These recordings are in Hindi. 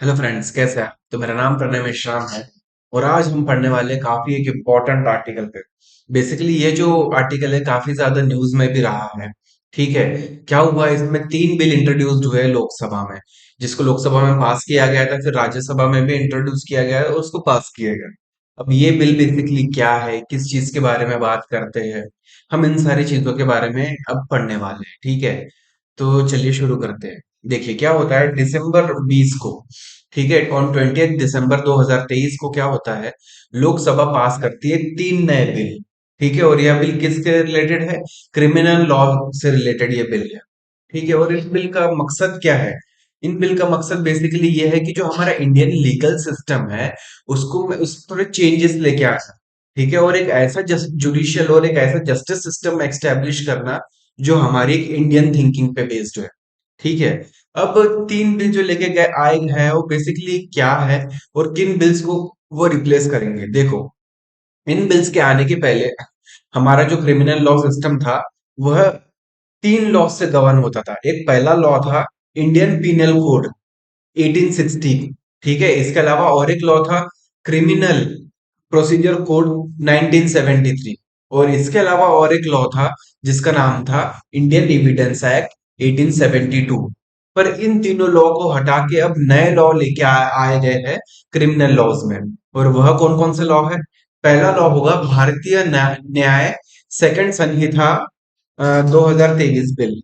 हेलो फ्रेंड्स, कैसे हैं? तो मेरा नाम प्रणय मेश्राम है और आज हम पढ़ने वाले हैं काफी एक इम्पोर्टेंट आर्टिकल पे। बेसिकली ये जो आर्टिकल है काफी ज्यादा न्यूज में भी रहा है। ठीक है। क्या हुआ, इसमें 3 बिल इंट्रोड्यूस्ड हुए लोकसभा में, जिसको लोकसभा में पास किया गया था, फिर राज्यसभा में भी इंट्रोड्यूस किया गया है और उसको पास किया गया। अब ये बिल बेसिकली क्या है, किस चीज के बारे में बात करते हैं, हम इन सारी चीजों के बारे में अब पढ़ने वाले हैं। ठीक है। तो चलिए शुरू करते हैं। देखिए क्या होता है दिसंबर 20 को। ठीक है, ऑन 20 दिसंबर 2023 को क्या होता है, लोकसभा पास करती है 3 नए बिल। ठीक है, और यह बिल किसके रिलेटेड है? क्रिमिनल लॉ से रिलेटेड ये बिल है। ठीक है, और इस बिल का मकसद क्या है? इन बिल का मकसद बेसिकली ये है कि जो हमारा इंडियन लीगल सिस्टम है उसको उस थोड़े चेंजेस लेके आना। ठीक है, और एक ऐसा जुडिशियल और एक ऐसा जस्टिस सिस्टम एक्स्टेब्लिश करना जो हमारी एक इंडियन थिंकिंग पे बेस्ड है। ठीक है। अब 3 बिल जो लेके गए आए हैं वो बेसिकली क्या है और किन बिल्स को वो रिप्लेस करेंगे, देखो। इन बिल्स के आने के पहले हमारा जो क्रिमिनल लॉ सिस्टम था वह 3 लॉ से गवर्न होता था। एक पहला लॉ था इंडियन पीनल कोड 1860। ठीक है, इसके अलावा और एक लॉ था क्रिमिनल प्रोसीजर कोड 1973। और इसके अलावा और एक लॉ था जिसका नाम था इंडियन एविडेंस एक्ट 1872। पर इन तीनों लॉ को हटा के अब नए लॉ लेके आए गए हैं क्रिमिनल लॉज में। और वह कौन कौन से लॉ है? पहला लॉ होगा भारतीय न्याय सेकंड संहिता 2023 बिल।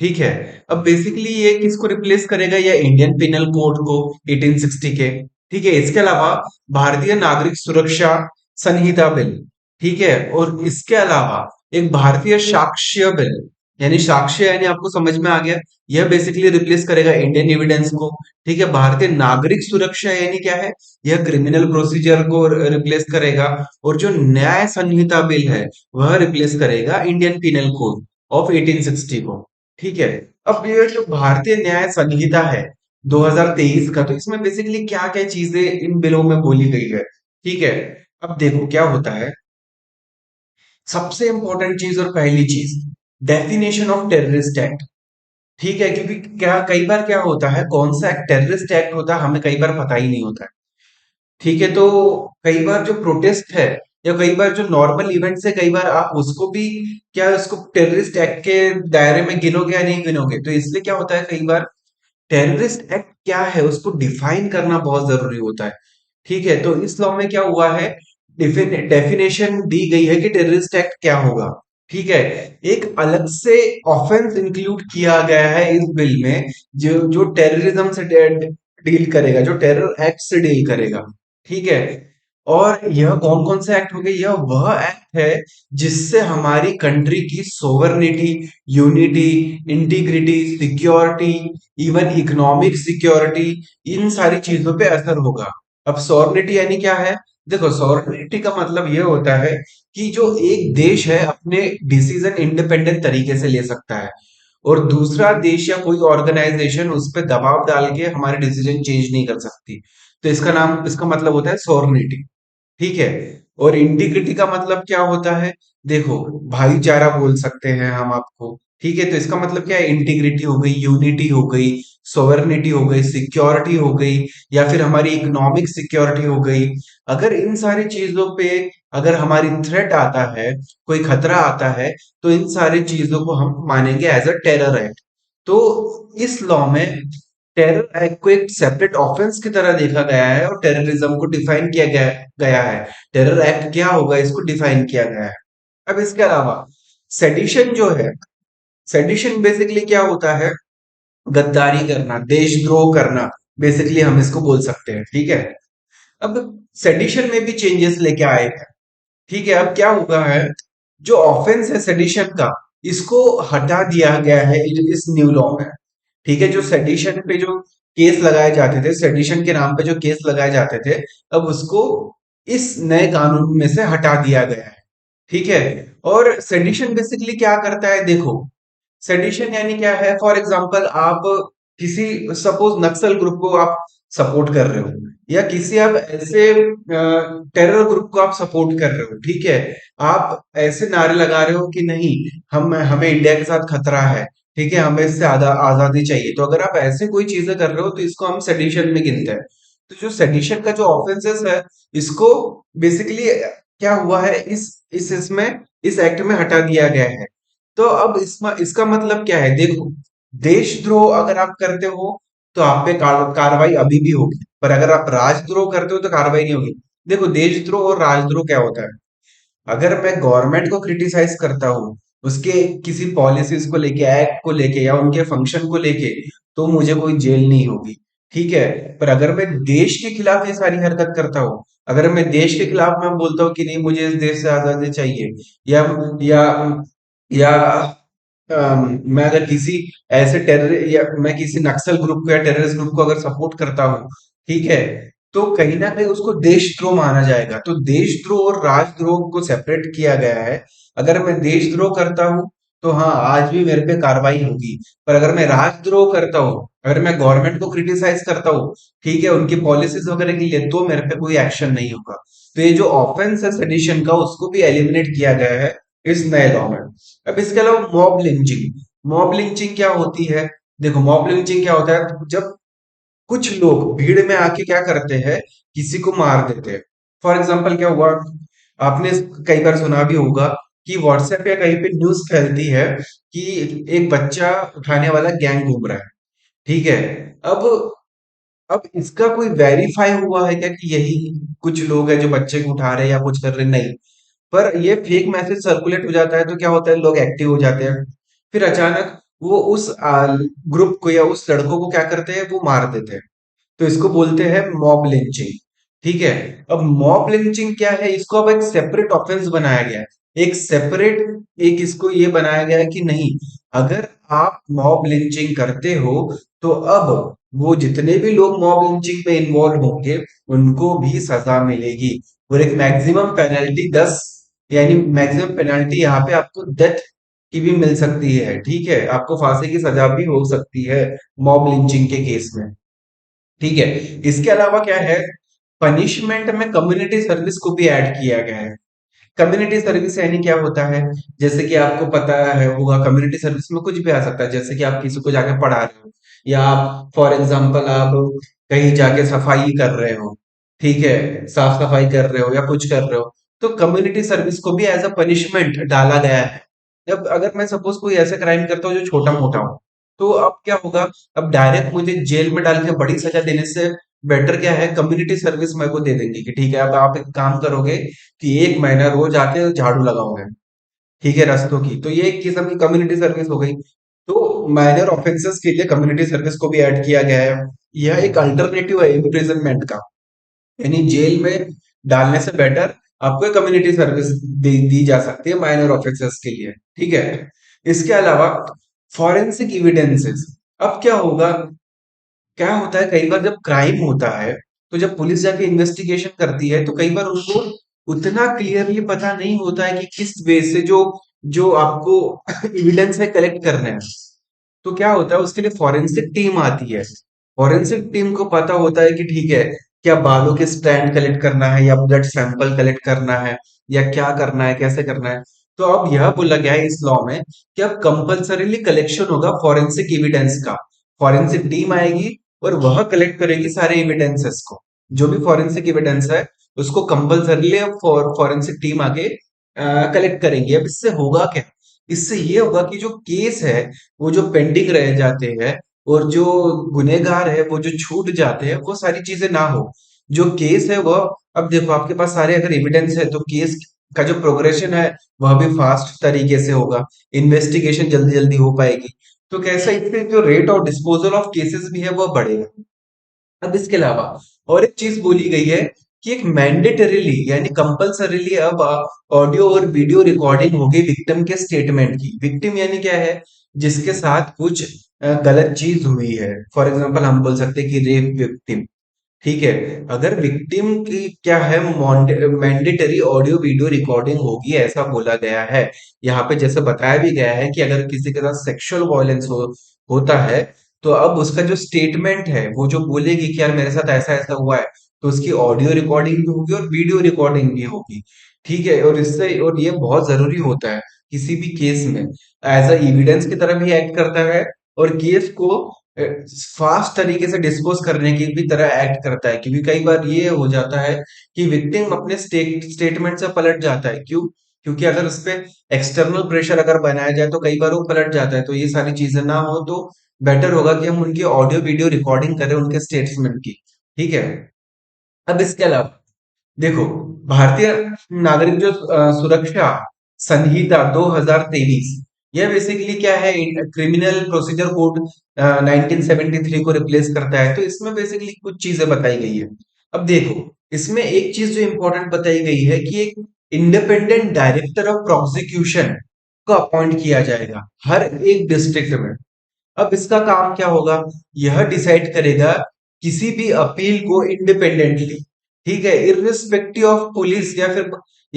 ठीक है। अब बेसिकली ये किसको रिप्लेस करेगा? ये इंडियन पिनल कोड को 1860 के। ठीक है, इसके अलावा भारतीय नागरिक सुरक्षा संहिता बिल। ठीक है, और इसके अलावा एक भारतीय साक्ष्य बिल, यानी साक्ष्य यानी आपको समझ में आ गया, यह बेसिकली रिप्लेस करेगा इंडियन एविडेंस को। ठीक है, भारतीय नागरिक सुरक्षा यानी क्या है? यह क्रिमिनल प्रोसीजर को रिप्लेस करेगा। और जो न्याय संहिता बिल है वह रिप्लेस करेगा इंडियन पिनल कोड ऑफ 1860 को। ठीक है। अब ये जो भारतीय न्याय संहिता है 2023 का, तो इसमें बेसिकली क्या क्या चीजें इन बिलों में बोली गई है। ठीक है। अब देखो क्या होता है, सबसे इंपॉर्टेंट चीज और पहली चीज, डेफिनेशन ऑफ टेररिस्ट एक्ट। ठीक है, क्योंकि क्या कई बार क्या होता है, कौन सा एक्ट टेररिस्ट एक्ट होता है हमें कई बार पता ही नहीं होता है। ठीक है, तो कई बार जो प्रोटेस्ट है या कई बार जो नॉर्मल इवेंट्स है, कई बार आप उसको भी क्या उसको टेररिस्ट एक्ट के दायरे में गिनोगे या नहीं गिनोगे। तो इसलिए क्या होता है, कई बार टेररिस्ट एक्ट क्या है उसको डिफाइन करना बहुत जरूरी होता है। ठीक है, तो इस लॉ में क्या हुआ है, डेफिनेशन दी गई है कि टेररिस्ट एक्ट क्या होगा। ठीक है, एक अलग से ऑफेंस इंक्लूड किया गया है इस बिल में, जो जो टेररिज्म से डील करेगा, जो टेरर एक्ट से डील करेगा। ठीक है, और यह कौन कौन से एक्ट हो गए? यह वह एक्ट है जिससे हमारी कंट्री की sovereignty, unity, integrity, security, even economic security, इन सारी चीजों पे असर होगा। अब सॉवरेनिटी यानी क्या है? देखो, सॉवरेनिटी का मतलब यह होता है कि जो एक देश है अपने डिसीजन इंडिपेंडेंट तरीके से ले सकता है और दूसरा देश या कोई ऑर्गेनाइजेशन उस पर दबाव डाल के हमारे डिसीजन चेंज नहीं कर सकती। तो इसका मतलब होता है सॉवरेनिटी। ठीक है, और इंटीग्रिटी का मतलब क्या होता है? देखो, भाईचारा बोल सकते हैं हम आपको। ठीक है, तो इसका मतलब क्या है? इंटीग्रिटी हो गई, यूनिटी हो गई, सोवरेनिटी हो गई, सिक्योरिटी हो गई, या फिर हमारी इकोनॉमिक सिक्योरिटी हो गई। अगर इन सारी चीजों पे अगर हमारी थ्रेट आता है, कोई खतरा आता है, तो इन सारी चीजों को हम मानेंगे एज अ टेरर एक्ट। तो इस लॉ में टेरर एक्ट को एक सेपरेट ऑफेंस की तरह देखा गया है और टेररिज्म को डिफाइन किया गया है। टेरर एक्ट क्या होगा इसको डिफाइन किया गया है। अब इसके अलावा सेडिशन जो है, सेडिशन बेसिकली क्या होता है? गद्दारी करना, देशद्रोह करना, बेसिकली हम इसको बोल सकते हैं। ठीक है। अब सेडिशन में भी चेंजेस लेके आए हैं। ठीक है, अब क्या हुआ है, जो ऑफेंस है सेडिशन का, इसको हटा दिया गया है इस न्यू लॉ में। ठीक है, जो सेडिशन पे जो केस लगाए जाते थे, सेडिशन के नाम पे जो केस लगाए जाते थे, अब उसको इस नए कानून में से हटा दिया गया है। ठीक है, और सेडिशन बेसिकली क्या करता है, देखो। सेडिशन यानी क्या है? फॉर एग्जांपल, आप किसी सपोज नक्सल ग्रुप को आप सपोर्ट कर रहे हो, या किसी आप ऐसे टेरर ग्रुप को आप सपोर्ट कर रहे हो। ठीक है, आप ऐसे नारे लगा रहे हो कि नहीं, हम हमें इंडिया के साथ खतरा है, ठीक है, हमें इससे आजादी चाहिए। तो अगर आप ऐसे कोई चीजें कर रहे हो तो इसको हम सेडिशन में गिनते हैं। तो जो सेडिशन का जो ऑफेंसेस है, इसको बेसिकली क्या हुआ है, इसमें इस एक्ट में हटा दिया गया है। तो अब इसमें इसका मतलब क्या है, देखो, देशद्रोह अगर आप करते हो तो आप पे कार्रवाई अभी भी होगी, पर अगर आप राजद्रोह करते हो तो कार्रवाई नहीं होगी। देखो, देशद्रोह और राजद्रोह क्या होता है, अगर मैं गवर्नमेंट को क्रिटिसाइज करता हूँ, उसके किसी पॉलिसीज को लेके, एक्ट को लेके या उनके फंक्शन को लेके, तो मुझे कोई जेल नहीं होगी। ठीक है, पर अगर मैं देश के खिलाफ ये सारी हरकत करता हूँ, अगर मैं देश के खिलाफ मैं बोलता हूँ कि नहीं, मुझे इस देश से आजादी चाहिए, या या या मैं अगर किसी ऐसे टेरर या मैं किसी नक्सल ग्रुप को या टेररिस्ट ग्रुप को अगर सपोर्ट करता हूँ, ठीक है, तो कहीं ना कहीं उसको देशद्रोह माना जाएगा। तो देशद्रोह और राजद्रोह को सेपरेट किया गया है। अगर मैं देशद्रोह करता हूँ तो हाँ, आज भी मेरे पे कार्रवाई होगी। पर अगर मैं राजद्रोह करता हूँ, अगर मैं गवर्नमेंट को क्रिटिसाइज करता हूँ, ठीक है, उनकी पॉलिसीज वगैरह के लिए, तो मेरे पे कोई एक्शन नहीं होगा। तो ये जो ऑफेंस है सेडिशन का, उसको भी एलिमिनेट किया गया है इस नए लॉ में। अब इसके अलावा मॉब लिंचिंग, मॉब लिंचिंग क्या होती है? देखो, मॉब लिंचिंग क्या होता है, जब कुछ लोग भीड़ में आके क्या करते हैं, किसी को मार देते हैं। फॉर एग्जाम्पल क्या हुआ, आपने कई बार सुना भी होगा कि व्हाट्सएप या कहीं पे न्यूज फैलती है कि एक बच्चा उठाने वाला गैंग घूम रहा है। ठीक है, अब अब इसका कोई वेरीफाई हुआ है क्या कि यही कुछ लोग हैं जो बच्चे को उठा रहे हैं या कुछ कर रहे हैं? नहीं। पर ये फेक मैसेज सर्कुलेट हो जाता है तो क्या होता है, लोग एक्टिव हो जाते हैं। फिर अचानक वो उस ग्रुप को या उस लड़कों को क्या करते हैं, वो मार देते हैं। तो इसको बोलते हैं मॉब लिंचिंग। ठीक है, अब मॉब लिंचिंग क्या है, इसको अब एक सेपरेट ऑफेंस बनाया गया है। एक सेपरेट, एक इसको ये बनाया गया है कि नहीं, अगर आप मॉब लिंचिंग करते हो तो अब वो जितने भी लोग मॉब लिंचिंग में इन्वॉल्व होंगे, उनको भी सजा मिलेगी। और एक मैक्सिमम पेनल्टी 10, यानी मैक्सिमम पेनल्टी यहाँ पे आपको डेथ की भी मिल सकती है। ठीक है, आपको फांसी की सजा भी हो सकती है मॉब लिंचिंग के केस में। ठीक है, इसके अलावा क्या है, पनिशमेंट में कम्युनिटी सर्विस को भी ऐड किया गया है। कम्युनिटी सर्विस यानी क्या होता है, जैसे कि आपको पता है होगा, कम्युनिटी सर्विस में कुछ भी आ सकता है। जैसे कि आप किसी को जाके पढ़ा रहे हो, या आप फॉर एग्जांपल आप कहीं जाके सफाई कर रहे हो, ठीक है, साफ सफाई कर रहे हो या कुछ कर रहे हो, तो कम्युनिटी सर्विस को भी एज अ पनिशमेंट डाला गया है। जब अगर मैं सपोज कोई ऐसा क्राइम करता हूँ जो छोटा मोटा हो, तो अब क्या होगा, अब डायरेक्ट मुझे जेल में डाल के बड़ी सजा देने से बेटर क्या है, कम्युनिटी सर्विस मेरे को दे देंगे कि ठीक है, अब आप एक काम करोगे कि 1 महीना रोज आके झाड़ू लगाओगे, ठीक है, रास्तों की। तो ये एक किस्म की कम्युनिटी सर्विस हो गई। तो माइनर ऑफेंसेस के लिए कम्युनिटी सर्विस को भी ऐड किया गया है। यह एक अल्टरनेटिव है इम्प्रिजनमेंट का, यानी जेल में डालने से बेटर आपको कम्युनिटी सर्विस दी जा सकती है माइनर ऑफेंसेस के लिए। ठीक है, इसके अलावा फॉरेंसिक एविडेंसेस। अब क्या होगा, क्या होता है, कई बार जब क्राइम होता है, तो जब पुलिस जाके इन्वेस्टिगेशन करती है, तो कई बार उनको उतना क्लियरली पता नहीं होता है कि किस वे से जो जो आपको एविडेंस है कलेक्ट करना है। तो क्या होता है, उसके लिए फॉरेंसिक टीम आती है। फॉरेंसिक टीम को पता होता है कि ठीक है, क्या बालों के स्ट्रैंड कलेक्ट करना है, या ब्लड सैंपल कलेक्ट करना है, या क्या करना है, कैसे करना है। तो अब यह बोला गया है इस लॉ में कि अब कंपल्सरीली कलेक्शन होगा फॉरेंसिक एविडेंस का। फॉरेंसिक टीम आएगी और वह कलेक्ट करेगी सारे एविडेंसेस को। जो भी फॉरेंसिक एविडेंस है, उसको कंपल्सरीली फॉरेंसिक टीम आके कलेक्ट करेंगे। अब इससे होगा क्या, इससे ये होगा कि जो केस है, वो जो पेंडिंग रह जाते हैं, और जो गुनेगार है वो जो छूट जाते हैं, वो सारी चीजें ना हो। जो केस है वह, अब देखो, आपके पास सारे अगर एविडेंस है तो केस का जो प्रोग्रेशन है वह भी फास्ट तरीके से होगा, इन्वेस्टिगेशन जल्दी जल्दी हो पाएगी। तो कैसा, इससे जो rate of disposal of cases भी है वह बढ़ेगा। अब इसके अलावा और एक चीज बोली गई है कि एक मैंडेटरीली यानी कंपल्सरीली अब ऑडियो और वीडियो रिकॉर्डिंग होगी विक्टिम के स्टेटमेंट की। विक्टिम यानी क्या है, जिसके साथ कुछ गलत चीज हुई है। फॉर एग्जांपल हम बोल सकते हैं कि रेप विक्टिम। ठीक है, अगर विक्टिम की क्या है, मैंडेटरी ऑडियो वीडियो रिकॉर्डिंग होगी, ऐसा बोला गया है। यहाँ पे जैसे बताया भी गया है कि अगर किसी के साथ सेक्सुअल वायलेंस होता है, तो अब उसका जो स्टेटमेंट है, वो जो बोलेगी कि यार मेरे साथ ऐसा ऐसा हुआ है, तो उसकी ऑडियो रिकॉर्डिंग भी होगी और वीडियो रिकॉर्डिंग भी होगी। ठीक है, और इससे, और ये बहुत जरूरी होता है किसी भी केस में एज अ एविडेंस की तरह भी एक्ट करता है, और केस को फास्ट तरीके से डिस्पोज करने की भी तरह एक्ट करता है। क्योंकि कई बार ये हो जाता है कि विक्टिम अपने स्टेटमेंट से पलट जाता है। क्यों? क्योंकि अगर उस पे एक्सटर्नल प्रेशर अगर बनाया जाए तो कई बार वो पलट जाता है। तो ये सारी चीजें ना हो तो बेटर होगा कि हम उनकी ऑडियो वीडियो रिकॉर्डिंग करें उनके स्टेटमेंट की। ठीक है। अब इसके अलावा देखो, भारतीय नागरिक जो सुरक्षा संहिता 2023, यह बेसिकली क्या है, क्रिमिनल प्रोसीजर कोड 1973 को रिप्लेस करता है। तो इसमें बेसिकली कुछ चीजें बताई गई है। अब देखो, इसमें एक चीज जो इंपॉर्टेंट बताई गई है कि एक इंडिपेंडेंट डायरेक्टर ऑफ प्रोसिक्यूशन को अपॉइंट किया जाएगा हर एक डिस्ट्रिक्ट में। अब इसका काम क्या होगा? यह डिसाइड करेगा किसी भी अपील को इंडिपेंडेंटली, ठीक है, इर्रिस्पेक्टिव ऑफ पुलिस या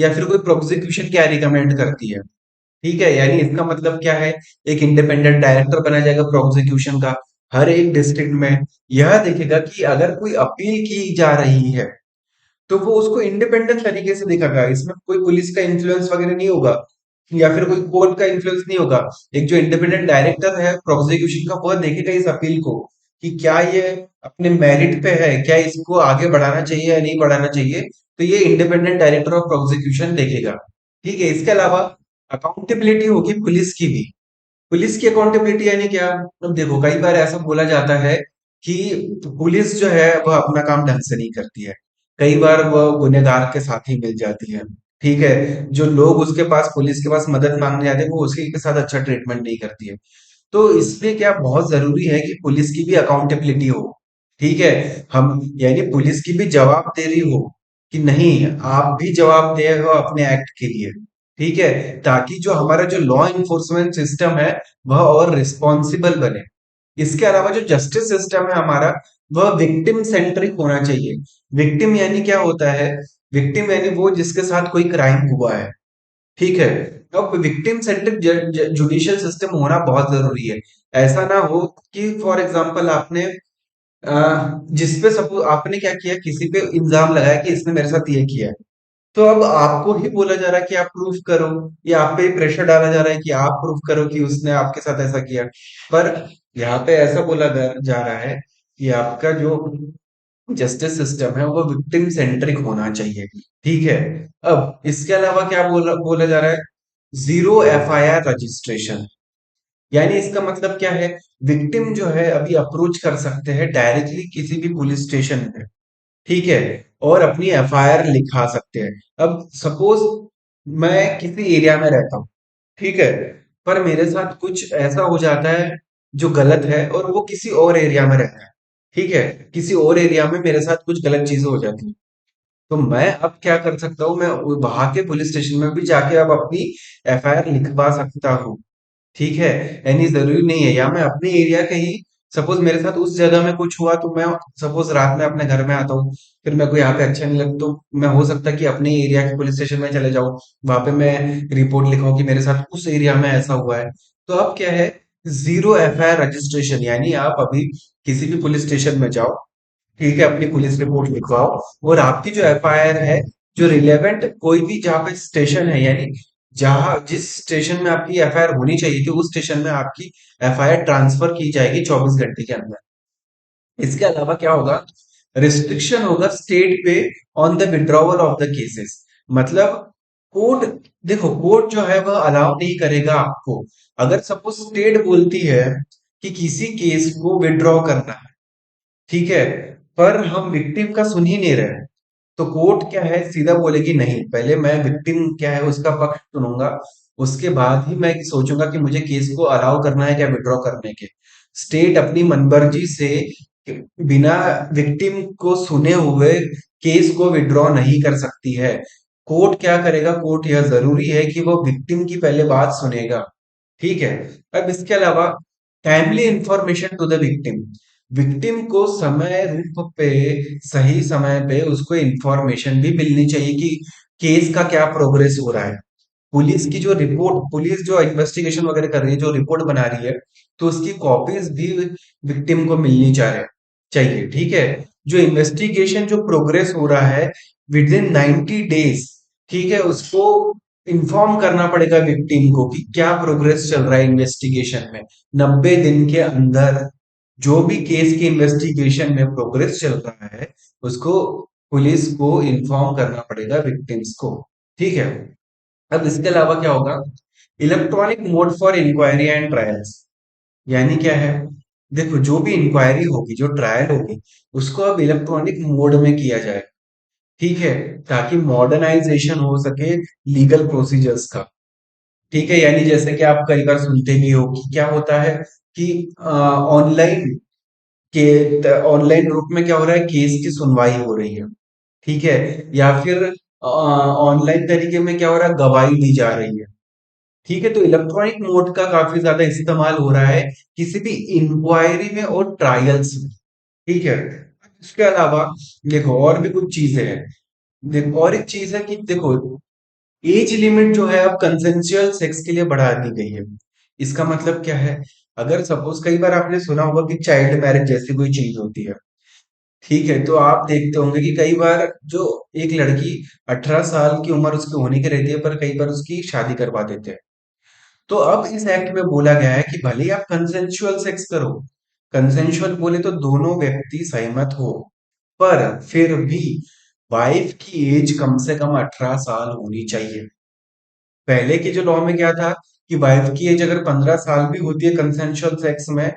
फिर कोई प्रोसिक्यूशन क्या रिकमेंड करती है। ठीक है, यानी इसका मतलब क्या है, एक इंडिपेंडेंट डायरेक्टर बना जाएगा प्रोसिक्यूशन का हर एक डिस्ट्रिक्ट में। यह देखेगा कि अगर कोई अपील की जा रही है तो वो उसको इंडिपेंडेंट तरीके से देखेगा, इसमें कोई पुलिस का इन्फ्लुएंस वगैरह नहीं होगा या फिर कोई कोर्ट का इन्फ्लुएंस नहीं होगा। एक जो इंडिपेंडेंट डायरेक्टर है प्रोसिक्यूशन का, वह देखेगा इस अपील को कि क्या ये अपने मेरिट पे है, क्या इसको आगे बढ़ाना चाहिए या नहीं बढ़ाना चाहिए। तो ये इंडिपेंडेंट डायरेक्टर ऑफ प्रोसिक्यूशन देखेगा। ठीक है, इसके अलावा अकाउंटेबिलिटी होगी पुलिस की भी। पुलिस की अकाउंटेबिलिटी यानी क्या? अब देखो, कई बार ऐसा बोला जाता है कि पुलिस जो है वह अपना काम ढंग से नहीं करती है। कई बार वह गुनहगार के साथ ही मिल जाती है। ठीक है, जो लोग उसके पास पुलिस के पास मदद मांगने जाते हैं वो उसी के साथ अच्छा ट्रीटमेंट नहीं करती है। तो इसलिए क्या बहुत जरूरी है कि पुलिस की भी अकाउंटेबिलिटी हो। ठीक है, हम यानी पुलिस की भी जवाबदेही हो कि नहीं, आप भी जवाबदेह हो अपने एक्ट के लिए। ठीक है, ताकि जो हमारा जो लॉ इन्फोर्समेंट सिस्टम है वह और रिस्पॉन्सिबल बने। इसके अलावा जो जस्टिस सिस्टम है हमारा, वह विक्टिम सेंट्रिक होना चाहिए। विक्टिम यानी क्या होता है? विक्टिम यानी वो जिसके साथ कोई क्राइम हुआ है। ठीक है, अब विक्टिम सेंट्रिक जुडिशियल सिस्टम होना बहुत जरूरी है। ऐसा ना हो कि फॉर एग्जांपल आपने जिसपे सपोज आपने क्या किया, किसी पे इल्जाम लगाया कि इसने मेरे साथ ये किया है, तो अब आपको ही बोला जा रहा है कि आप प्रूफ करो, या आप पे प्रेशर डाला जा रहा है कि आप प्रूफ करो कि उसने आपके साथ ऐसा किया। पर यहाँ पे ऐसा बोला जा रहा है कि आपका जो जस्टिस सिस्टम है वो विक्टिम सेंट्रिक होना चाहिए। ठीक है, अब इसके अलावा क्या बोला बोला जा रहा है? Zero FIR registration. यानी इसका मतलब क्या है? विक्टिम जो है अभी अप्रोच कर सकते हैं डायरेक्टली किसी भी पुलिस स्टेशन पे। ठीक है, और अपनी एफआईआर लिखा सकते हैं। अब सपोज मैं किसी एरिया में रहता हूँ, ठीक है, पर मेरे साथ कुछ ऐसा हो जाता है जो गलत है, और वो किसी और एरिया में रहता है। ठीक है, किसी और एरिया में मेरे साथ कुछ गलत चीजें हो जाती है। तो मैं अब क्या कर सकता हूँ, मैं वहां के पुलिस स्टेशन में भी जाके अब अपनी एफआईआर लिखवा सकता हूँ। ठीक है, यानी जरूरी नहीं है, या मैं अपने एरिया के ही, सपोज मेरे साथ उस जगह में कुछ हुआ तो मैं सपोज रात में अपने घर में आता हूँ, फिर मेरे को यहाँ पे अच्छा नहीं लगता तो मैं हो सकता है कि अपने एरिया के पुलिस स्टेशन में चले जाऊँ, वहां पे मैं रिपोर्ट लिखाऊं कि मेरे साथ उस एरिया में ऐसा हुआ है। तो अब क्या है, जीरो एफआईआर रजिस्ट्रेशन, यानी आप अभी किसी भी पुलिस स्टेशन में जाओ, ठीक है, अपनी पुलिस रिपोर्ट लिखवाओ, और आपकी जो एफआईआर है, जो रिलेवेंट कोई भी जहाँ पे स्टेशन है, यानी जहां जिस स्टेशन में आपकी एफआईआर होनी चाहिए थी उस स्टेशन में आपकी एफआईआर ट्रांसफर की जाएगी 24 घंटे के अंदर। इसके अलावा क्या होगा? रिस्ट्रिक्शन होगा स्टेट पे on the withdrawal of the cases. मतलब कोर्ट, देखो कोर्ट जो है वह अलाउ नहीं करेगा आपको, अगर सपोज स्टेट बोलती है कि किसी केस को विड्रॉ करना है, ठीक है, पर हम विक्टिम का सुन ही नहीं रहे, तो कोर्ट क्या है, सीधा बोलेगी नहीं, पहले मैं विक्टिम क्या है उसका पक्ष सुनूंगा, उसके बाद ही मैं सोचूंगा कि मुझे केस को अलाउ करना है क्या विड्रॉ करने के। स्टेट अपनी मनमर्जी से बिना विक्टिम को सुने हुए केस को विड्रॉ नहीं कर सकती है। कोर्ट क्या करेगा? कोर्ट यह जरूरी है कि वो विक्टिम की पहले बात सुनेगा। ठीक है, अब इसके अलावा timely information to the victim. Victim को समय रूप पे, सही समय पे उसको इंफॉर्मेशन भी मिलनी चाहिए कि केस का क्या प्रोग्रेस हो रहा है। पुलिस की जो रिपोर्ट, पुलिस जो इन्वेस्टिगेशन वगैरह कर रही है, जो रिपोर्ट बना रही है, तो उसकी कॉपीज भी विक्टिम को मिलनी चाहिए। ठीक है, जो इन्वेस्टिगेशन जो प्रोग्रेस हो रहा है विद इन 90 डेज, ठीक है, उसको इन्फॉर्म करना पड़ेगा विक्टिम को कि क्या प्रोग्रेस चल रहा है इन्वेस्टिगेशन में। 90 दिन के अंदर जो भी केस की इन्वेस्टिगेशन में प्रोग्रेस चल रहा है उसको पुलिस को इन्फॉर्म करना पड़ेगा विक्टिम्स को। ठीक है। अब इसके अलावा क्या होगा, electronic mode for inquiry and trials. यानी क्या है, देखो जो भी इंक्वायरी होगी, जो ट्रायल होगी, उसको अब इलेक्ट्रॉनिक मोड में किया जाए। ठीक है, ताकि मॉडर्नाइजेशन हो सके लीगल प्रोसीजर्स का। ठीक है, यानी जैसे कि आप कई बार सुनते भी हो कि क्या होता है कि ऑनलाइन के ऑनलाइन रूप में क्या हो रहा है, केस की सुनवाई हो रही है। ठीक है, या फिर ऑनलाइन तरीके में क्या हो रहा है, गवाही दी जा रही है। ठीक है, तो इलेक्ट्रॉनिक मोड का काफी ज्यादा इस्तेमाल हो रहा है किसी भी इंक्वायरी में और ट्रायल्स में। ठीक है, इसके अलावा देखो और भी कुछ चीजें हैं। देखो और एक चीज है कि देखो एज लिमिट जो है अब कंसेंसुअल सेक्स के लिए बढ़ा दी गई है। इसका मतलब क्या है, अगर सपोज कई बार आपने सुना होगा कि चाइल्ड मैरिज जैसी कोई चीज होती है। ठीक है, तो आप देखते होंगे कि कई बार जो एक लड़की 18 साल की उम्र उसकी होने की रहती है पर कई बार उसकी शादी करवा देते हैं। तो अब इस एक्ट में बोला गया है कि भले ही आप कंसेंसुअल सेक्स करो, कंसेंसुअल बोले तो दोनों व्यक्ति सहमत हो, पर फिर भी वाइफ की एज कम से कम 18 साल होनी चाहिए। पहले के जो लॉ में क्या था कि वाइफ की एज अगर 15 साल भी होती है कंसेंसुअल सेक्स में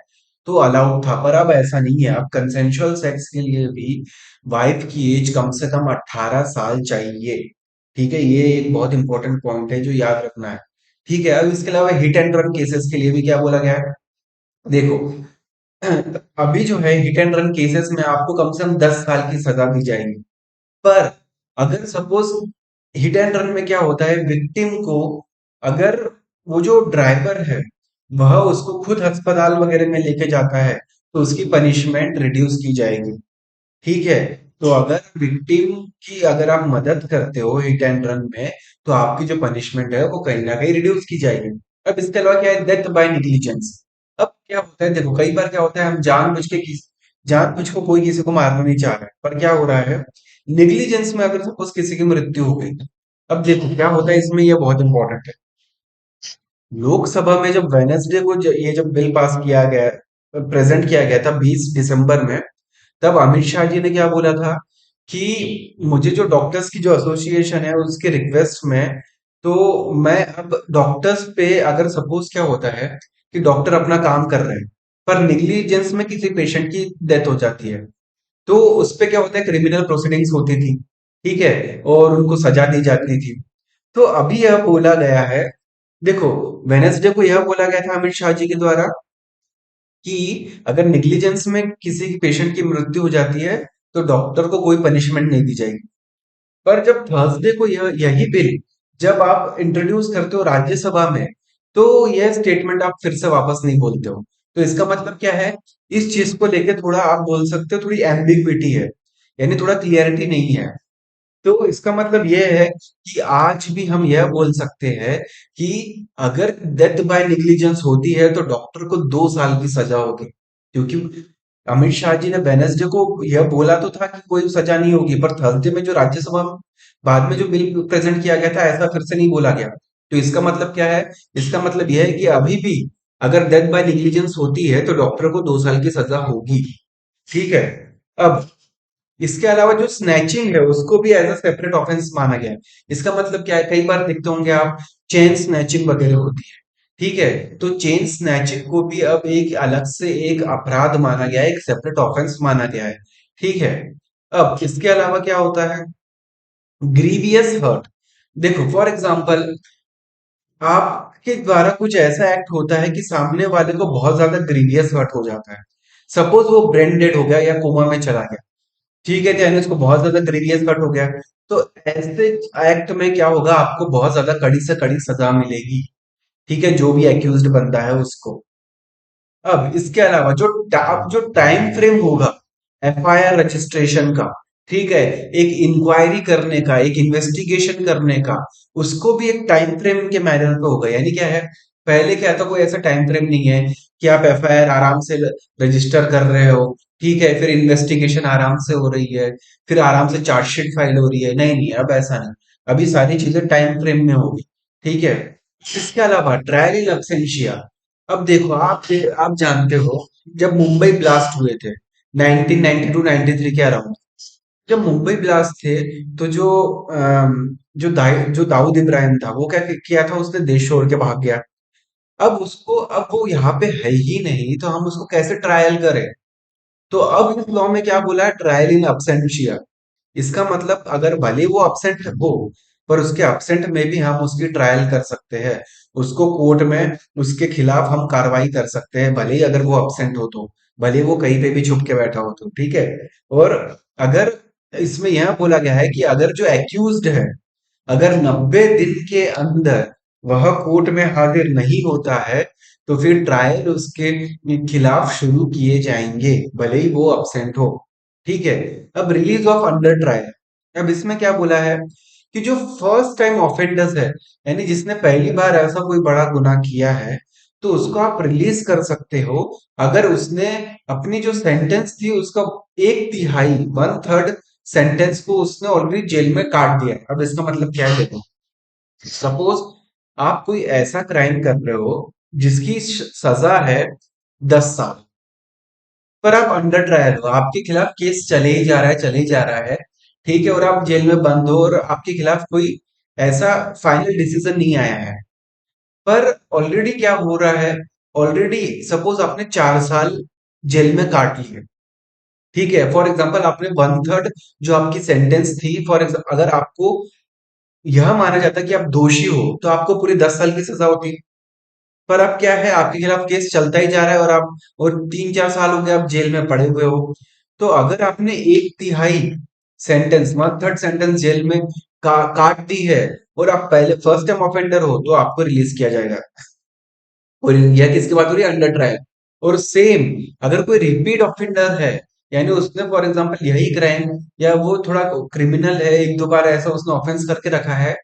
तो अलाउड था, पर अब ऐसा नहीं है। अब कंसेंसुअल सेक्स के लिए भी वाइफ की एज कम से कम 18 साल चाहिए। ठीक है, ये एक बहुत इंपॉर्टेंट पॉइंट है जो याद रखना है। ठीक है, अब इसके अलावा हिट एंड रन केसेस के लिए भी क्या बोला गया है, देखो अभी जो है हिट एंड रन केसेस में आपको कम से कम 10 साल की सजा दी जाएगी। पर अगर सपोज हिट एंड रन में क्या होता है, विक्टिम को अगर वो जो ड्राइवर है वह उसको खुद अस्पताल वगैरह में लेके जाता है तो उसकी पनिशमेंट रिड्यूस की जाएगी। ठीक है, तो अगर विक्टिम की अगर आप मदद करते हो हिट एंड रन में तो आपकी जो पनिशमेंट है वो कहीं ना कहीं रिड्यूस की जाएगी। अब इसके अलावा क्या है, डेथ बाय निग्लिजेंस। अब क्या होता है, देखो कई बार क्या होता है हम जानबूझ को कोई किसी को मारना नहीं चाह रहा है, पर क्या हो रहा है, निग्लिजेंस में अगर सपोज किसी की मृत्यु हो गई। अब देखो क्या होता है इसमें, ये बहुत इंपॉर्टेंट है। लोकसभा में जब वेनेसडे को ये जब बिल पास किया गया, प्रेजेंट किया गया था 20 दिसंबर में, तब अमित शाह जी ने क्या बोला था कि मुझे जो डॉक्टर्स की जो एसोसिएशन है उसके रिक्वेस्ट में, तो मैं अब डॉक्टर्स पे अगर सपोज क्या होता है कि डॉक्टर अपना काम कर रहे हैं पर निग्लिजेंस में किसी पेशेंट की डेथ हो जाती है तो उस पे क्या होता है, क्रिमिनल प्रोसीडिंग्स होती थी। ठीक है, और उनको सजा दी जाती थी। तो अभी यह बोला गया है, देखो वेनेसडे को यह बोला गया था अमित शाह जी के द्वारा कि अगर निग्लिजेंस में किसी पेशेंट की मृत्यु हो जाती है तो डॉक्टर को कोई पनिशमेंट नहीं दी जाएगी। पर जब थर्सडे को यही बिल जब आप इंट्रोड्यूस करते हो राज्यसभा में तो यह स्टेटमेंट आप फिर से वापस नहीं बोलते हो। तो इसका मतलब क्या है, इस चीज को लेके थोड़ा आप बोल सकते हो थोड़ी एम्बिग्विटी है, यानी थोड़ा क्लियरिटी नहीं है। तो इसका मतलब यह है कि आज भी हम यह बोल सकते हैं कि अगर डेथ बाय निग्लिजेंस होती है तो डॉक्टर को 2 साल की सजा होगी। क्योंकि अमित शाह जी ने वेनेसडे को यह बोला तो था कि कोई सजा नहीं होगी, पर थर्सडे में जो राज्यसभा में बाद में जो बिल प्रेजेंट किया गया था ऐसा फिर से नहीं बोला गया। तो इसका मतलब क्या है, इसका मतलब यह है कि अभी भी अगर डेथ बाय निग्लिजेंस होती है तो डॉक्टर को 2 साल की सजा होगी। ठीक है, अब इसके अलावा जो स्नैचिंग है उसको भी एज अ सेपरेट ऑफेंस माना गया है। इसका मतलब क्या है, कई बार देखते होंगे आप चेन स्नैचिंग वगैरह होती है। ठीक है, तो चेन स्नैचिंग को भी अब एक अलग से एक अपराध माना गया है, एक सेपरेट ऑफेंस माना गया है। ठीक है, अब इसके अलावा क्या होता है, ग्रीवियस हर्ट। देखो फॉर एग्जांपल आपके द्वारा कुछ ऐसा एक्ट होता है कि सामने वाले को बहुत ज्यादा ग्रीवियस हर्ट हो जाता है। सपोज वो ब्रेन डेड हो गया या कोमा में चला गया। ठीक है, यानी उसको बहुत ज्यादा ग्रीवियस कट हो गया। तो ऐसे एक्ट में क्या होगा, आपको बहुत ज्यादा कड़ी से कड़ी सजा मिलेगी। ठीक है, जो भी एक्यूज्ड बंदा है उसको। अब इसके अलावा जो टाइम फ्रेम होगा एफआईआर रजिस्ट्रेशन का, ठीक है, एक इंक्वायरी करने का, एक इन्वेस्टिगेशन करने का, उसको भी एक टाइम फ्रेम के मैनर पे होगा। यानी क्या है, पहले क्या था, कोई ऐसा टाइम फ्रेम नहीं है कि आप एफआईआर आराम से रजिस्टर कर रहे हो। ठीक है, फिर इन्वेस्टिगेशन आराम से हो रही है, फिर आराम से चार्जशीट फाइल हो रही है। नहीं नहीं, अब ऐसा नहीं। अभी सारी चीजें टाइम फ्रेम में होगी। ठीक है। इसके अलावा ट्रायल इन अब्सेंशिया। अब देखो आप जानते हो, जब मुंबई ब्लास्ट हुए थे 1992-93 के अराउंड, जब मुंबई ब्लास्ट थे, तो जो दाऊद इब्राहिम था वो क्या किया था, उसने देश छोड़ के भाग गया। अब वो यहाँ पे है ही नहीं, तो हम उसको कैसे ट्रायल करें? तो अब इस लॉ में क्या बोला है, ट्रायल इन अब्सेंशिया। इसका मतलब अगर भले वो अपसेंट हो, पर उसके अपसेंट में भी हम उसकी ट्रायल कर सकते हैं। उसको कोर्ट में उसके खिलाफ हम कार्रवाई कर सकते हैं, भले ही अगर वो अपसेंट हो तो, भले वो कहीं पे भी छुप के बैठा हो तो, ठीक है। और अगर इसमें यह बोला गया है कि अगर जो एक्यूज्ड है, अगर 90 दिन के अंदर वह कोर्ट में हाजिर नहीं होता है, तो फिर ट्रायल उसके खिलाफ शुरू किए जाएंगे, भले ही वो अब्सेंट हो। ठीक है। अब रिलीज ऑफ अंडर ट्रायल। अब इसमें क्या बोला है कि जो फर्स्ट टाइम ऑफेंडर्स है, यानी जिसने पहली बार ऐसा कोई बड़ा गुनाह किया है, तो उसको आप रिलीज कर सकते हो अगर उसने अपनी जो सेंटेंस थी उसका एक तिहाई, वन थर्ड सेंटेंस को उसने ऑलरेडी जेल में काट दिया है। अब इसका मतलब क्या है, देखो, सपोज आप कोई ऐसा क्राइम कर रहे हो जिसकी सजा है 10 साल, पर आप अंडर ट्रायल हो, आपके खिलाफ केस चले ही जा रहा है, चले ही जा रहा है, ठीक है, और आप जेल में बंद हो और आपके खिलाफ कोई ऐसा फाइनल डिसीजन नहीं आया है, पर ऑलरेडी क्या हो रहा है, ऑलरेडी सपोज आपने 4 साल जेल में काट लिए, ठीक है, फॉर एग्जाम्पल आपने वन थर्ड जो आपकी सेंटेंस थी, फॉर एग्जाम्पल अगर आपको यह माना जाता कि आप दोषी हो तो आपको पूरी 10 साल की सजा होती, पर अब क्या है, आपके खिलाफ केस चलता ही जा रहा है और आप, और 3-4 साल हो गए आप जेल में पड़े हुए हो। तो अगर आपने एक तिहाई सेंटेंस, वन थर्ड सेंटेंस जेल में काट दी है, और आप पहले फर्स्ट टाइम ऑफेंडर हो, तो आपको रिलीज किया जाएगा। और यह किसकी बात हो रही है, अंडर ट्रायल। और सेम अगर कोई रिपीट ऑफेंडर है, यानी उसने फॉर एग्जांपल यही क्राइम, या वो थोड़ा क्रिमिनल है, एक दो बार ऐसा उसने ऑफेंस करके रखा है,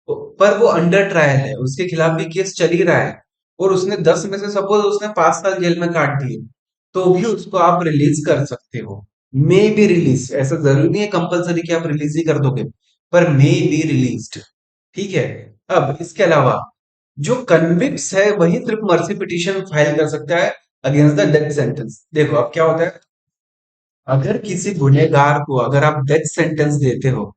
पर वो अंडर ट्रायल है, उसके खिलाफ भी केस चल ही रहा है, और उसने 10 में से सपोज उसने 5 साल जेल में काट दिए, तो भी उसको आप रिलीज कर सकते हो। मे बी रिलीज, ऐसा जरूरी नहीं है कंपलसरी कि आप रिलीज ही कर दोगे, पर मे बी रिलीज्ड। ठीक है। अब इसके अलावा जो कन्विक्ट्स है वही सिर्फ मर्सी पिटीशन फाइल कर सकता है अगेंस्ट द डेथ सेंटेंस। देखो अब क्या होता है, अगर किसी गुनहगार को अगर आप डेथ सेंटेंस देते हो,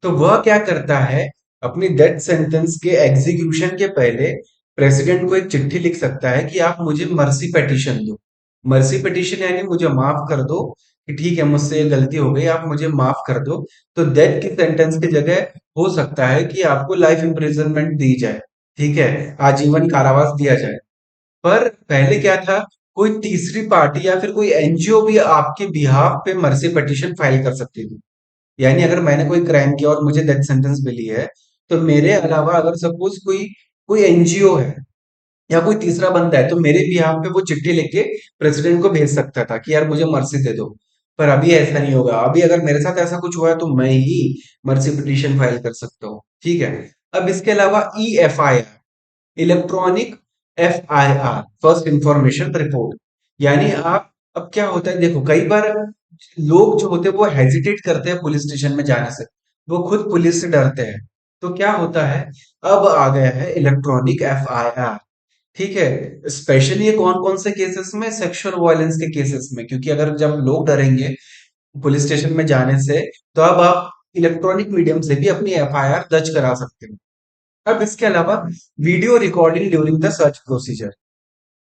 तो वह क्या करता है, अपनी डेथ सेंटेंस के एग्जीक्यूशन के पहले प्रेसिडेंट को एक चिट्ठी लिख सकता है कि आप मुझे मर्सी पिटीशन दो। मर्सी पिटीशन यानी मुझे माफ कर दो, कि ठीक है मुझसे ये गलती हो गई, आप मुझे माफ कर दो। तो डेथ की सेंटेंस की जगह हो सकता है कि आपको लाइफ इम्प्रिजनमेंट दी जाए, ठीक है, आजीवन कारावास दिया जाए। पर पहले क्या था, कोई तीसरी पार्टी या फिर कोई एनजीओ भी आपके बिहाफ पे मर्सी पिटीशन फाइल कर सकती थी। यानी अगर मैंने कोई क्राइम किया और मुझे डेथ सेंटेंस मिली है, तो मेरे अलावा अगर सपोज कोई कोई एनजीओ है या कोई तीसरा बंदा है, तो मेरे बिहाफ पे वो चिट्ठी लिख के प्रेसिडेंट को भेज सकता था कि यार मुझे मर्सी दे दो। पर अभी ऐसा नहीं होगा, अभी अगर मेरे साथ ऐसा कुछ हुआ है तो मैं ही मर्सी पिटीशन फाइल कर सकता हूँ। ठीक है। अब इसके अलावा EFIR, electronic FIR, first information report, यानी आप, अब क्या होता है, देखो कई बार लोग जो होते हैं वो हेजिटेट करते हैं पुलिस स्टेशन में जाने से, वो खुद पुलिस से डरते हैं। तो क्या होता है, अब आ गया है इलेक्ट्रॉनिक FIR। ठीक है। स्पेशली ये कौन कौन से केसेस में, सेक्सुअल वायलेंस के केसेस में, क्योंकि अगर जब लोग डरेंगे पुलिस स्टेशन में जाने से, तो अब आप इलेक्ट्रॉनिक मीडियम से भी अपनी FIR दर्ज करा सकते हो। अब इसके अलावा video recording during the search procedure.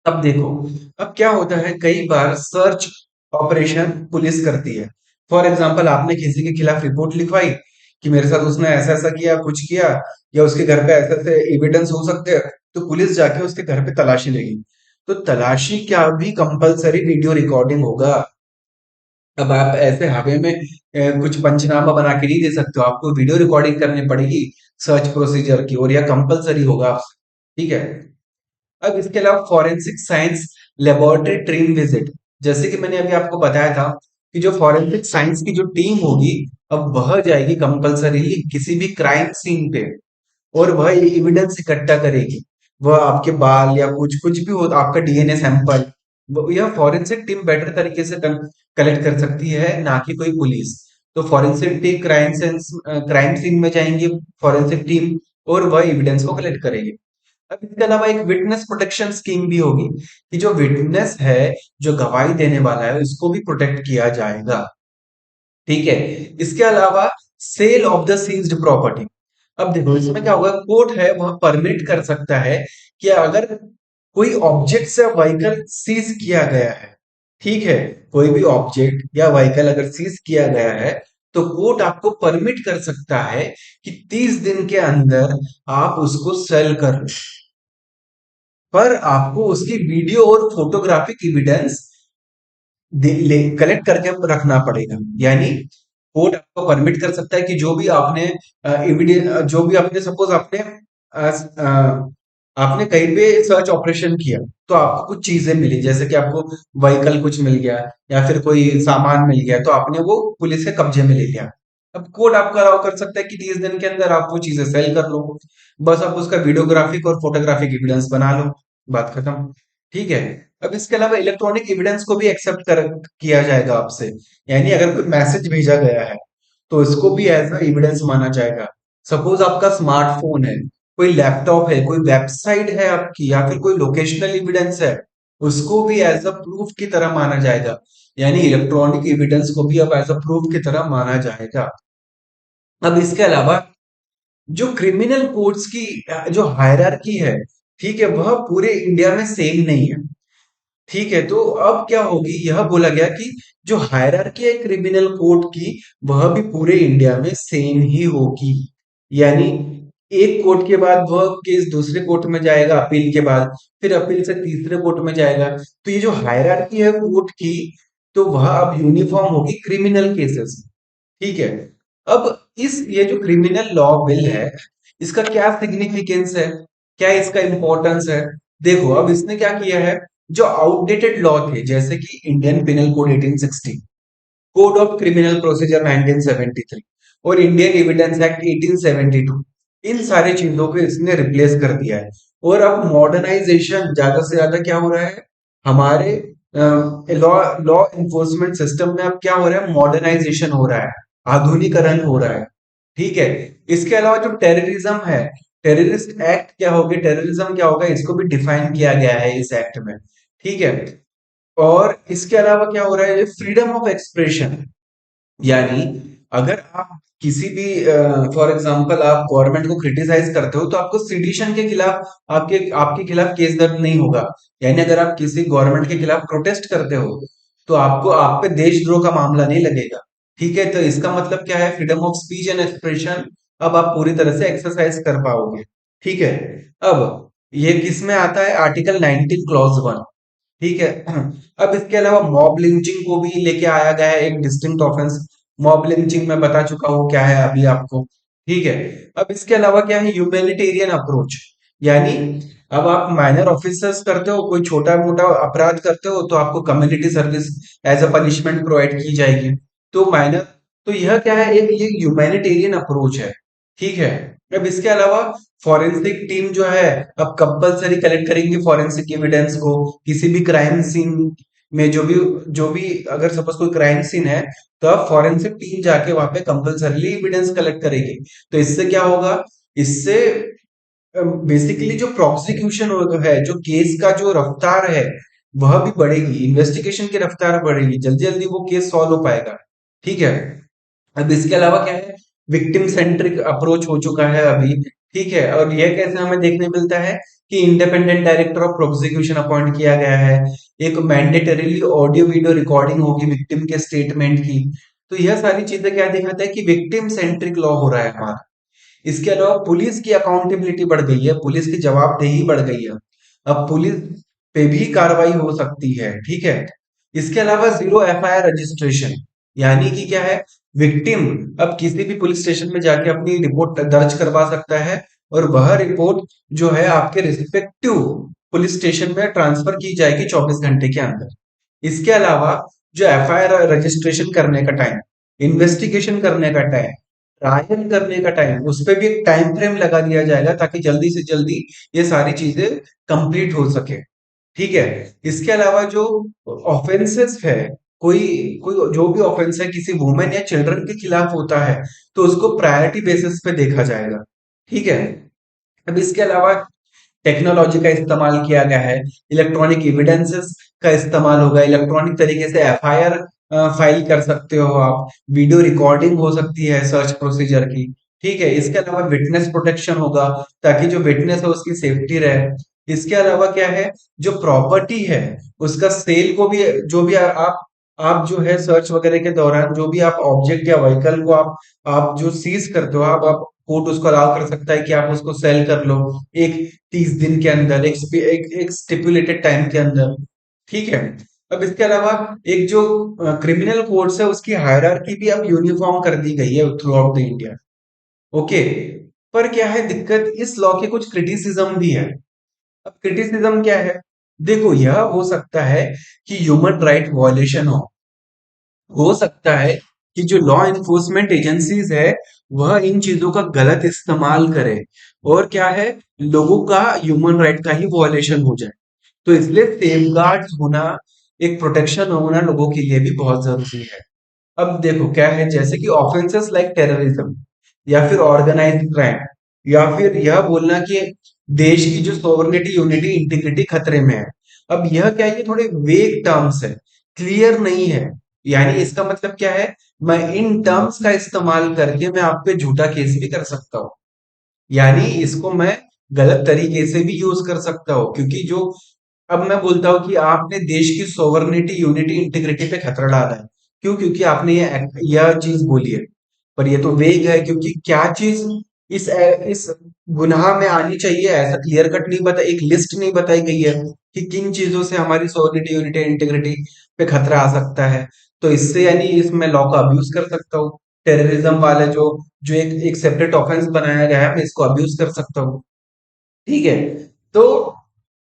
अब देखो, अब क्या होता है, कई बार सर्च ऑपरेशन पुलिस करती है। फॉर एग्जांपल आपने किसी के खिलाफ रिपोर्ट लिखवाई कि मेरे साथ उसने ऐसा ऐसा किया, कुछ किया, या उसके घर पे ऐसे ऐसे एविडेंस हो सकते हैं, तो पुलिस जाके उसके घर पे तलाशी लेगी। तो तलाशी क्या भी कंपलसरी वीडियो रिकॉर्डिंग होगा। अब आप ऐसे हवा में कुछ पंचनामा बना के नहीं दे सकते हो, आपको वीडियो रिकॉर्डिंग करनी पड़ेगी सर्च प्रोसीजर की, और यह कंपलसरी होगा। ठीक है। अब इसके अलावा forensic science laboratory team visit, जैसे कि मैंने अभी आपको बताया था कि जो फॉरेंसिक साइंस की जो टीम होगी, अब वह जाएगी कंपलसरीली किसी भी क्राइम सीन पे, और वह एविडेंस इकट्ठा करेगी। वह आपके बाल या कुछ कुछ भी हो, आपका DNA सैंपल, यह फॉरेंसिक टीम बेटर तरीके से कलेक्ट कर सकती है, ना कि कोई पुलिस। तो फॉरेंसिक टीम क्राइम सीन में जाएंगी, फॉरेंसिक टीम, और वह एविडेंस को कलेक्ट करेगी। अब इसके अलावा एक विटनेस प्रोटेक्शन स्कीम भी होगी कि जो विटनेस है, जो गवाही देने वाला है, उसको भी प्रोटेक्ट किया जाएगा। ठीक है। इसके अलावा sale of the seized property. अब देखो इसमें क्या होगा, कोर्ट है वह परमिट कर सकता है कि अगर कोई ऑब्जेक्ट से व्हीकल सीज किया गया है, ठीक है, कोई भी ऑब्जेक्ट या व्हीकल अगर सीज किया गया है, तो कोर्ट आपको परमिट कर सकता है कि 30 दिन के अंदर आप उसको सेल कर लो, पर आपको उसकी वीडियो और फोटोग्राफिक एविडेंस कलेक्ट करके रखना पड़ेगा। यानी कोर्ट आपको परमिट कर सकता है कि जो भी आपने एविडेंस, जो भी आपने सपोज आपने आपने कहीं पे सर्च ऑपरेशन किया, तो आपको कुछ चीजें मिली, जैसे कि आपको व्हीकल कुछ मिल गया या फिर कोई सामान मिल गया, तो आपने वो पुलिस के कब्जे में ले लिया। अब कोर्ट आपको अलाउ कर सकता है कि 30 दिन के अंदर आप वो चीजें सेल कर लो, बस आप उसका वीडियोग्राफिक और फोटोग्राफिक एविडेंस बना लो, बात खत्म। ठीक है। अब इसके अलावा इलेक्ट्रॉनिक एविडेंस को भी एक्सेप्ट कर किया जाएगा आपसे। यानी अगर कोई मैसेज भेजा गया है, तो इसको भी एज अ एविडेंस माना जाएगा। सपोज आपका स्मार्टफोन है, कोई लैपटॉप है, कोई वेबसाइट है आपकी, या फिर कोई लोकेशनल एविडेंस है, उसको भी एज अ प्रूफ की तरह माना जाएगा। यानी इलेक्ट्रॉनिक एविडेंस को भी अब एज अ प्रूफ की तरह माना जाएगा। अब इसके अलावा जो क्रिमिनल कोर्ट्स की जो हायरार्की है, ठीक है, वह पूरे इंडिया में सेम नहीं है। ठीक है, तो अब क्या होगी, यह बोला गया कि जो हायरार्की है क्रिमिनल कोर्ट की, वह भी पूरे इंडिया में सेम ही होगी। यानी एक कोर्ट के बाद वह केस दूसरे कोर्ट में जाएगा अपील के बाद, फिर अपील से तीसरे कोर्ट में जाएगा। तो ये जो हायरार्की है कोर्ट की, तो वह अब यूनिफॉर्म होगी क्रिमिनल केसेस। ठीक है। अब इस ये जो क्रिमिनल लॉ बिल है, इसका क्या सिग्निफिकेंस है, क्या इसका इंपॉर्टेंस है? देखो अब इसने क्या किया है, जो आउटडेटेड लॉ थे, जैसे कि Indian penal code 1860, code of criminal procedure 1973 और इंडियन एविडेंस एक्ट 1872, इन सारी चीजों को इसने रिप्लेस कर दिया है। और अब मॉडर्नाइजेशन ज्यादा से ज्यादा क्या हो रहा है, हमारे लॉ लॉ इन्फोर्समेंट सिस्टम में अब क्या हो रहा है, मॉडर्नाइजेशन हो रहा है, आधुनिकरण हो रहा है। ठीक है। इसके अलावा जो टेररिज्म है, टेररिस्ट एक्ट क्या होगी, टेररिज्म क्या होगा, इसको भी डिफाइन किया गया है इस एक्ट में। ठीक है। और इसके अलावा क्या हो रहा है, फ्रीडम ऑफ एक्सप्रेशन। यानी अगर आप किसी भी फॉर एग्जांपल आप गवर्नमेंट को क्रिटिसाइज करते हो, तो आपको सिडिशन के खिलाफ आपके आपके खिलाफ केस दर्ज नहीं होगा। यानी अगर आप किसी गवर्नमेंट के खिलाफ प्रोटेस्ट करते हो, तो आपको आप पे देशद्रोह का मामला नहीं लगेगा। ठीक है, तो इसका मतलब क्या है, freedom of speech and expression अब आप पूरी तरह से एक्सरसाइज कर पाओगे। ठीक है। अब ये किस में आता है, आर्टिकल 19 क्लॉज 1। ठीक है। अब इसके अलावा मॉब लिंचिंग को भी लेके आया गया है, एक डिस्टिंक्ट ऑफेंस। मॉब लिंचिंग मैं बता चुका हूँ क्या है अभी आपको। ठीक है। अब इसके अलावा क्या है, ह्यूमैनिटेरियन अप्रोच। यानी अब आप माइनर ऑफिसर्स करते हो, कोई छोटा मोटा अपराध करते हो, तो आपको community service as a punishment provide की जाएगी। तो माइनर, तो यह क्या है, एक ये ह्यूमैनिटेरियन अप्रोच है। ठीक है। अब इसके अलावा फॉरेंसिक टीम जो है, अब कंपलसरी कलेक्ट करेंगे फॉरेंसिक एविडेंस को किसी भी क्राइम सीन में, जो भी अगर सपोज कोई क्राइम सीन है, तो अब फॉरेंसिक टीम जाके वहां पे कंपलसरीली एविडेंस कलेक्ट करेगी। तो इससे क्या होगा, इससे बेसिकली जो प्रोसिक्यूशन है, जो केस का जो रफ्तार है, वह भी बढ़ेगी, इन्वेस्टिगेशन की रफ्तार बढ़ेगी, जल्दी जल्दी वो केस सॉल्व हो पाएगा। ठीक है। अब इसके अलावा क्या है, विक्टिम सेंट्रिक अप्रोच हो चुका है अभी। ठीक है। और यह कैसे हमें देखने मिलता है कि independent director of prosecution appoint किया गया है, एक मैंडेटरीली ऑडियो वीडियो रिकॉर्डिंग होगी विक्टिम के स्टेटमेंट की। तो यह सारी चीजें क्या दिखाता है कि विक्टिम सेंट्रिक लॉ हो रहा है हमारा। इसके अलावा पुलिस की अकाउंटेबिलिटी बढ़ गई है, पुलिस की जवाबदेही बढ़ गई है। अब पुलिस पे भी कार्रवाई हो सकती है। ठीक है। इसके अलावा जीरो एफआईआर रजिस्ट्रेशन। यानी कि क्या है, विक्टिम अब किसी भी पुलिस स्टेशन में जाके अपनी रिपोर्ट दर्ज करवा सकता है, और वह रिपोर्ट जो है आपके रिस्पेक्टिव पुलिस स्टेशन में ट्रांसफर की जाएगी 24 घंटे के अंदर। इसके अलावा जो एफआईआर रजिस्ट्रेशन करने का टाइम, इन्वेस्टिगेशन करने का टाइम, ट्रायल करने का टाइम, उस पे भी एक टाइम फ्रेम लगा दिया जाएगा, ताकि जल्दी से जल्दी ये सारी चीजें कंप्लीट हो सके। ठीक है। इसके अलावा जो ऑफेंसेस है, कोई कोई जो भी ऑफेंस है किसी वुमेन या चिल्ड्रन के खिलाफ होता है, तो उसको प्रायोरिटी बेसिस पे देखा जाएगा। ठीक है। अब इसके अलावा टेक्नोलॉजी का इस्तेमाल किया गया है, इलेक्ट्रॉनिक एविडेंसेस का इस्तेमाल होगा, इलेक्ट्रॉनिक तरीके से एफआईआर फाइल कर सकते हो आप, वीडियो रिकॉर्डिंग हो सकती है सर्च प्रोसीजर की। ठीक है, इसके अलावा विटनेस प्रोटेक्शन होगा, ताकि जो विटनेस है उसकी सेफ्टी रहे। इसके अलावा क्या है, जो प्रॉपर्टी है उसका सेल को भी, जो भी आप जो है सर्च वगैरह के दौरान जो भी आप ऑब्जेक्ट या व्हीकल को आप जो सीज करते हो, आप कोर्ट उसको अलाउ कर सकता है कि आप उसको सेल कर लो एक 30 दिन के अंदर, एक स्टिपुलेटेड टाइम के अंदर। ठीक है, अब इसके अलावा एक जो क्रिमिनल कोड्स है उसकी हायरार्की भी अब यूनिफॉर्म कर दी गई है through out the India. Okay, पर क्या है दिक्कत, इस लॉ के कुछ क्रिटिसिज्म भी है। अब क्रिटिसिज्म क्या है, देखो यह हो सकता है कि ह्यूमन राइट वायलेशन हो सकता है कि जो लॉ इन्फोर्समेंट एजेंसीज है वह इन चीजों का गलत इस्तेमाल करे, और क्या है, लोगों का ह्यूमन राइट का ही वॉयलेशन हो जाए। तो इसलिए सेफगार्ड्स होना, एक प्रोटेक्शन होना लोगों के लिए भी बहुत जरूरी है। अब देखो क्या है, जैसे कि ऑफेंसेस लाइक टेररिज्म या फिर ऑर्गेनाइज्ड क्राइम, या फिर यह बोलना कि देश की जो सोवरेनिटी यूनिटी इंटीग्रिटी खतरे में है। अब यह क्या है, ये थोड़े वेग टर्म्स है, क्लियर नहीं है। यानी इसका मतलब क्या है, मैं इन टर्म्स का इस्तेमाल करके मैं आप पे झूठा केस भी कर सकता हूँ। यानी इसको मैं गलत तरीके से भी यूज कर सकता हूँ, क्योंकि जो, अब मैं बोलता हूँ कि आपने देश की सोवरेनिटी यूनिटी इंटीग्रिटी पे खतरा डाला है। क्यों? क्योंकि आपने यह चीज बोली है। पर ये तो वेग है, क्योंकि क्या चीज इस गुनाह में आनी चाहिए, ऐसा क्लियर कट नहीं बता, एक लिस्ट नहीं बताई गई है कि किन चीजों से हमारी सोवरेनिटी यूनिटी इंटीग्रिटी पे खतरा आ सकता है। तो इससे यानी इसमें लॉ का अब्यूज कर सकता हूँ। टेररिज्म वाले जो जो एक सेपरेट ऑफेंस बनाया गया है, मैं इसको अब्यूज कर सकता हूँ। ठीक है, तो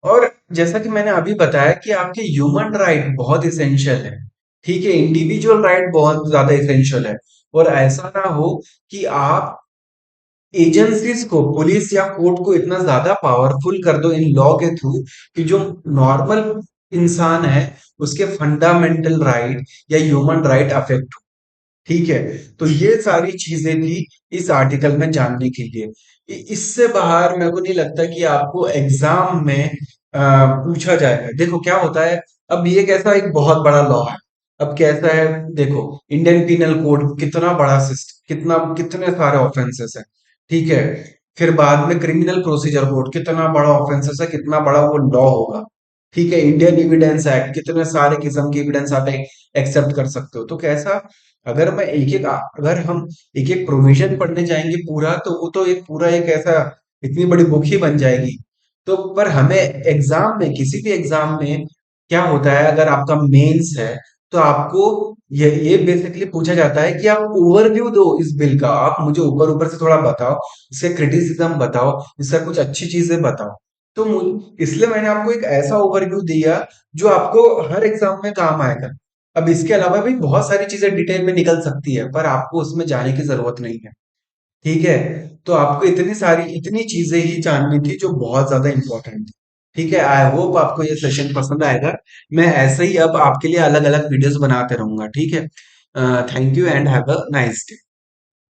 और जैसा कि मैंने अभी बताया कि आपके ह्यूमन राइट बहुत इसेंशियल है। ठीक है, इंडिविजुअल राइट बहुत ज्यादा इसेंशियल है। और ऐसा ना हो कि आप एजेंसीज को, पुलिस या कोर्ट को इतना ज्यादा पावरफुल कर दो इन लॉ के थ्रू कि जो नॉर्मल इंसान है उसके फंडामेंटल राइट या ह्यूमन राइट अफेक्ट। ठीक है, तो ये सारी चीजें थी इस आर्टिकल में जानने के लिए। इससे बाहर मेरे को नहीं लगता कि आपको एग्जाम में पूछा जाएगा। देखो क्या होता है, अब ये कैसा एक बहुत बड़ा लॉ है। अब कैसा है, देखो इंडियन पिनल कोड कितना बड़ा सिस्टम, कितने सारे ऑफेंसेस है। ठीक है, फिर बाद में क्रिमिनल प्रोसीजर कोड कितना बड़ा ऑफेंसेस है, कितना बड़ा वो लॉ होगा। ठीक है, इंडियन एविडेंस एक्ट, कितने सारे किस्म के एविडेंस आप एक्सेप्ट कर सकते हो। तो कैसा, अगर मैं एक एक अगर हम एक एक प्रोविजन पढ़ने जाएंगे पूरा, तो वो तो एक पूरा एक ऐसा इतनी बड़ी बुक ही बन जाएगी। तो पर हमें एग्जाम में, किसी भी एग्जाम में क्या होता है, अगर आपका मेंस है तो आपको ये बेसिकली पूछा जाता है कि आप ओवरव्यू दो इस बिल का, आप मुझे ऊपर ऊपर से थोड़ा बताओ, इसके क्रिटिसिज्म बताओ, इसका कुछ अच्छी चीजें बताओ। तो इसलिए मैंने आपको एक ऐसा ओवरव्यू दिया जो आपको हर एग्जाम में काम आएगा। अब इसके अलावा भी बहुत सारी चीजें डिटेल में निकल सकती है, पर आपको उसमें जाने की जरूरत नहीं है। ठीक है, तो आपको इतनी चीजें ही जाननी थी जो बहुत ज्यादा इंपॉर्टेंट थी। ठीक है, आई होप आपको ये सेशन पसंद आएगा। मैं ऐसे ही अब आपके लिए अलग अलग वीडियोस बनाते रहूंगा। ठीक है, thank you and have a nice day.